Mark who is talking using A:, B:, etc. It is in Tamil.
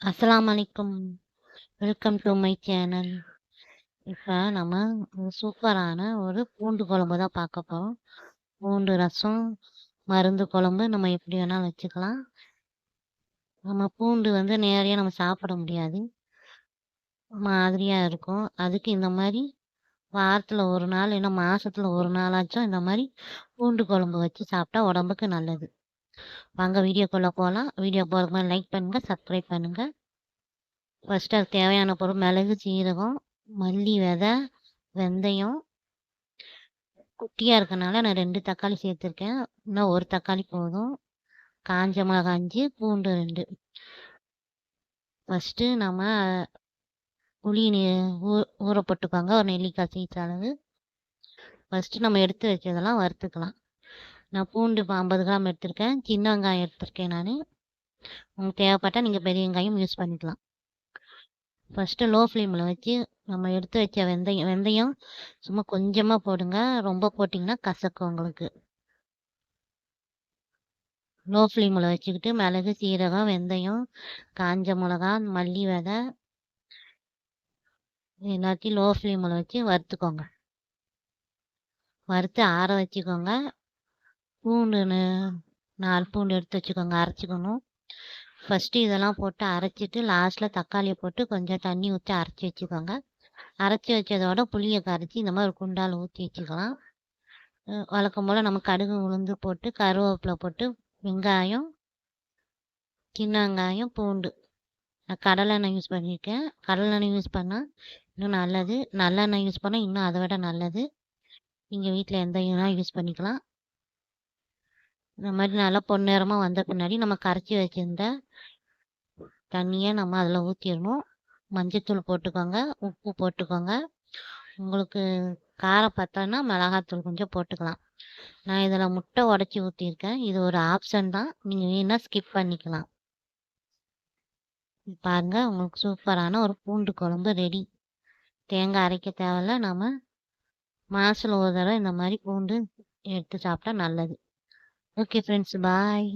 A: அஸ்ஸலாமு அலைக்கும். Welcome to my channel. இப்ப நம்ம ஒரு சூப்பரான ஒரு பூண்டு குழம்பு தான் பார்க்க போறோம். பூண்டு ரசம், மருந்து குழம்பு நம்ம எப்படி வேணாலும் வச்சுக்கலாம். நம்ம பூண்டு நேரடியா நம்ம சாப்பிட முடியாது. மாதிரியா இருக்கும். அதுக்கு இந்த மாரி வாரத்துல 1 நாள், இல்ல மாசத்துல 1 நாளாச்சும் இந்த மாரி பூண்டு குழம்பு வச்சு சாப்பிட்டா உடம்புக்கு நல்லது. வாங்க வீடியோக்குள்ள போலாம். வீடியோ போறதுக்கு முன்னாடி லைக் பண்ணுங்க, சப்ஸ்கிரைப் பண்ணுங்க. ஃபர்ஸ்ட்டு அதுக்கு தேவையான பொருள் மிளகு, சீரகம், மல்லி விதை, வெந்தயம். குட்டியா இருக்கனால நான் 2 தக்காளி சேர்த்துருக்கேன். இன்னும் 1 தக்காளி போதும். காஞ்ச மிளகாய் 5, பூண்டு 2. ஃபர்ஸ்ட்டு நம்ம புளி ஊற போட்டுக்கோங்க. ஒரு நெல்லிக்காய் சைஸ் அளவு. ஃபர்ஸ்ட்டு நம்ம எடுத்து வச்சதெல்லாம் வறுத்துக்கலாம். நான் பூண்டு இப்போ 50 கிராம் எடுத்திருக்கேன். சின்ன வெங்காயம் எடுத்திருக்கேன் நானு. உங்களுக்கு தேவைப்பட்டா நீங்க பெரிய வெங்காயம் யூஸ் பண்ணிக்கலாம். ஃபர்ஸ்ட்டு லோ ஃப்ளேமில் வச்சு நம்ம எடுத்து வச்ச வெந்தயம் சும்மா கொஞ்சமாக போடுங்க. ரொம்ப போட்டிங்கன்னா கசக்கும் உங்களுக்கு. லோ ஃப்ளேமில் வச்சுக்கிட்டு மிளகு, சீரகம், வெந்தயம், காஞ்ச மிளகா, மல்லி விதை எல்லாத்தையும் லோ ஃப்ளேமில் வச்சு வறுத்துக்கோங்க. வறுத்து ஆற வச்சுக்கோங்க. பூண்டு 4 பூண்டு எடுத்து வச்சுக்கோங்க, அரைச்சிக்கணும். ஃபஸ்ட்டு இதெல்லாம் போட்டு அரைச்சிட்டு லாஸ்ட்டில் தக்காளியை போட்டு கொஞ்சம் தண்ணி ஊற்றி அரைச்சி வச்சுக்கோங்க. அரைச்சி வச்சதோட புளியை கரைச்சி இந்த மாதிரி ஒரு குண்டால் ஊற்றி வச்சுக்கலாம். வழக்கம் போல் நம்ம கடுகு உளுந்து போட்டு கருவேப்பிலை போட்டு வெங்காயம், சின்ன வெங்காயம், பூண்டு. நான் கடலெண்ணெய் யூஸ் பண்ணியிருக்கேன். கடலெண்ணெய் யூஸ் பண்ணால் இன்னும் நல்லது. நல்லெண்ணெய் யூஸ் பண்ணால் இன்னும் அதை விட நல்லது. நீங்கள் வீட்டில் எந்த எண்ணெய் யூஸ் பண்ணிக்கலாம். இந்த மாதிரி நல்லா பொன்னிறமாக வந்த பின்னாடி நம்ம கரைச்சி வச்சுருந்த தண்ணியை நம்ம அதில் ஊற்றிடணும். மஞ்சத்தூள் போட்டுக்கோங்க, உப்பு போட்டுக்கோங்க. உங்களுக்கு காரம் பத்தலைன்னா மிளகாத்தூள் கொஞ்சம் போட்டுக்கலாம். நான் இதில் முட்டை உடச்சி ஊற்றிருக்கேன். இது ஒரு ஆப்ஷன் தான். நீங்கள் வேணால் ஸ்கிப் பண்ணிக்கலாம். பாருங்க, உங்களுக்கு சூப்பரான ஒரு பூண்டு குழம்பு ரெடி. தேங்காய் அரைக்க தேவையில்ல. நம்ம மாதத்துல ஒரு தடவை இந்த மாதிரி பூண்டு எடுத்து சாப்பிட்டா நல்லது. ஓகே ஃப்ரெண்ட்ஸ், பாய்.